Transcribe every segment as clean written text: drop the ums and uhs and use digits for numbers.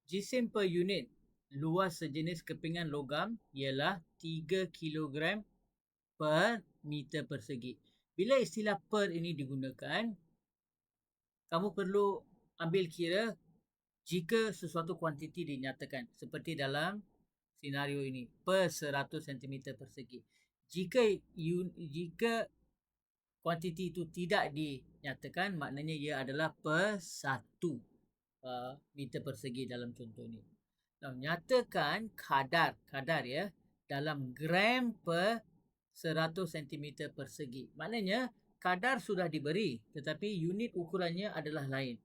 Jisim per unit luas sejenis kepingan logam ialah 3 kilogram per meter persegi. Bila istilah per ini digunakan, kamu perlu ambil kira jika sesuatu kuantiti dinyatakan seperti dalam senario ini per 100 cm persegi. Jika kuantiti itu tidak dinyatakan, maknanya ia adalah per 1 meter persegi dalam contoh ini. Now, nyatakan kadar ya dalam gram per 100 cm persegi. Maknanya kadar sudah diberi tetapi unit ukurannya adalah lain.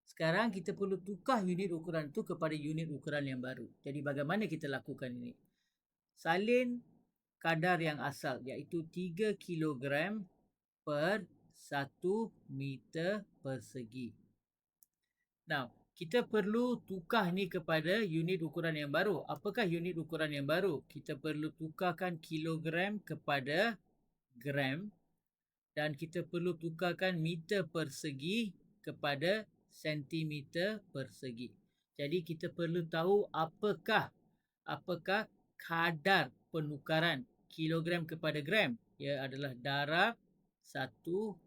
Sekarang kita perlu tukar unit ukuran itu kepada unit ukuran yang baru. Jadi bagaimana kita lakukan ini? Salin kadar yang asal iaitu 3 kilogram per 1 meter persegi. Now, kita perlu tukar ni kepada unit ukuran yang baru. Apakah unit ukuran yang baru? Kita perlu tukarkan kilogram kepada gram dan kita perlu tukarkan meter persegi kepada sentimeter persegi. Jadi kita perlu tahu apakah kadar penukaran kilogram kepada gram. Ia adalah darab 1000.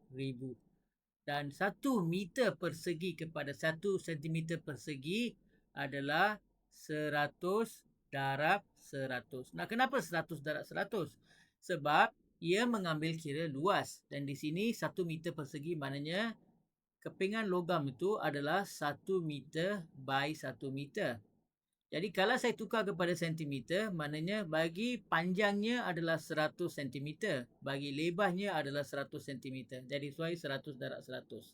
Dan 1 meter persegi kepada 1 sentimeter persegi adalah 100 darab 100. Nah, kenapa 100 darab 100? Sebab ia mengambil kira luas. Dan di sini 1 meter persegi maknanya kepingan logam itu adalah 1 meter by 1 meter. Jadi kalau saya tukar kepada sentimeter, maknanya bagi panjangnya adalah 100 cm, bagi lebarnya adalah 100 cm. Jadi sesuai 100 darab 100.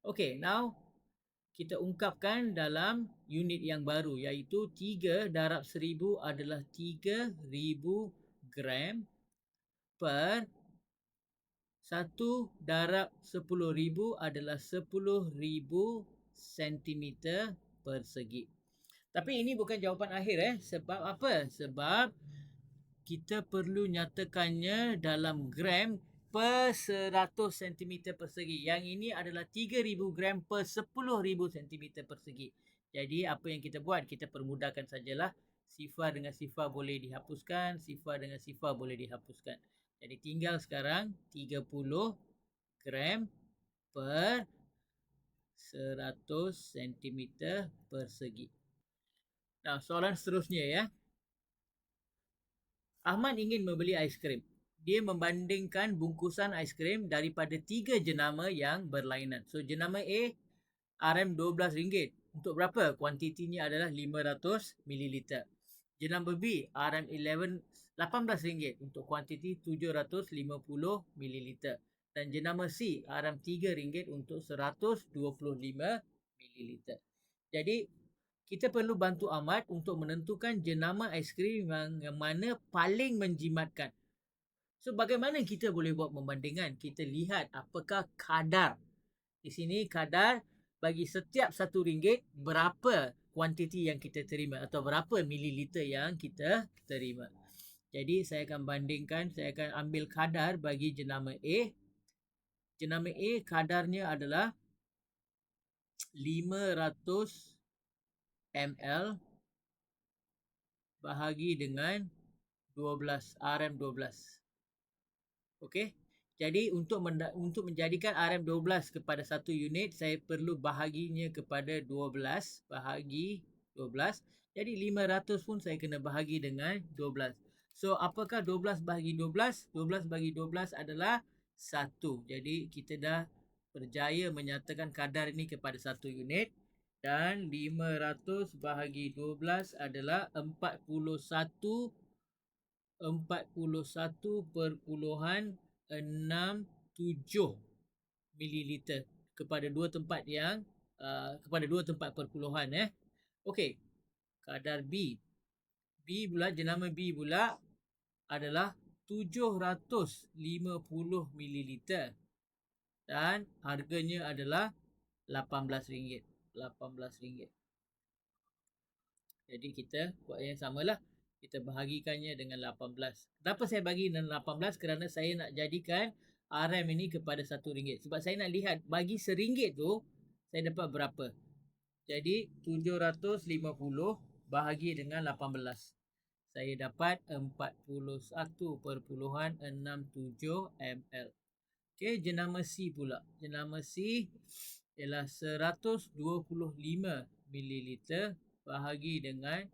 Okay, now kita ungkapkan dalam unit yang baru iaitu 3 darab 1000 adalah 3000 gram per 1 darab 10,000 adalah 10,000 cm persegi. Tapi ini bukan jawapan akhir Sebab apa? Sebab kita perlu nyatakannya dalam gram per 100 cm persegi. Yang ini adalah 3000 gram per 10,000 cm persegi. Jadi apa yang kita buat? Kita permudahkan sajalah. Sifar dengan sifar boleh dihapuskan, sifar dengan sifar boleh dihapuskan. Jadi tinggal sekarang 30 gram per 100 cm persegi. Nah, soalan seterusnya ya. Ahmad ingin membeli aiskrim. Dia membandingkan bungkusan aiskrim daripada 3 jenama yang berlainan. So, jenama A, RM12. Untuk berapa? Kuantitinya adalah 500 ml. Jenama B, RM18. Untuk kuantiti 750 ml. Dan jenama C, RM3 untuk 125 ml. Jadi, kita perlu bantu Ahmad untuk menentukan jenama aiskrim yang mana paling menjimatkan. So, bagaimana kita boleh buat pembandingan? Kita lihat apakah kadar. Di sini kadar bagi setiap RM1 berapa kuantiti yang kita terima atau berapa mililiter yang kita terima. Jadi, saya akan bandingkan, saya akan ambil kadar bagi jenama A. Jenama A kadarnya adalah 500 ml bahagi dengan 12 RM12. Okey. Jadi untuk menjadikan RM12 kepada 1 unit, saya perlu bahaginya kepada 12 bahagi 12. Jadi 500 pun saya kena bahagi dengan 12. So apakah 12 bahagi 12? 12 bahagi 12 adalah 1. Jadi kita dah berjaya menyatakan kadar ini kepada 1 unit. Dan 500 bahagi 12 adalah 41.67 mililiter kepada dua tempat yang kepada dua tempat perpuluhan Okey. Kadar B. Jenama B pula adalah 750 mililiter dan harganya adalah RM18. RM18. Jadi kita buat yang samalah. Kita bahagikannya dengan 18. Kenapa saya bagi dengan 18? Kerana saya nak jadikan RM ini kepada RM1. Sebab saya nak lihat bagi RM1 tu saya dapat berapa. Jadi 750 bahagi dengan 18. Saya dapat 41.67 ml. Okey, jenama C pula. Jenama C ialah 125 mililiter bahagi dengan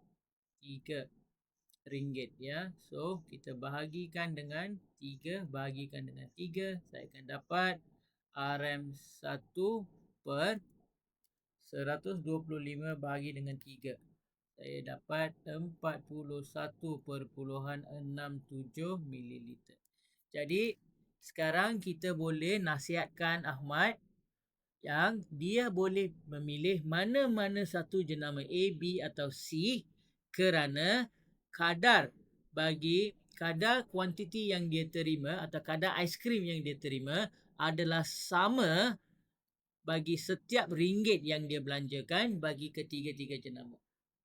RM3 ya. So kita bahagikan dengan 3, bahagikan dengan 3, saya akan dapat RM1 per 125 bahagi dengan 3. Saya dapat 41.67 mililiter. Jadi sekarang kita boleh nasihatkan Ahmad yang dia boleh memilih mana-mana satu jenama A, B atau C kerana kadar kuantiti yang dia terima atau kadar aiskrim yang dia terima adalah sama bagi setiap ringgit yang dia belanjakan bagi ketiga-tiga jenama.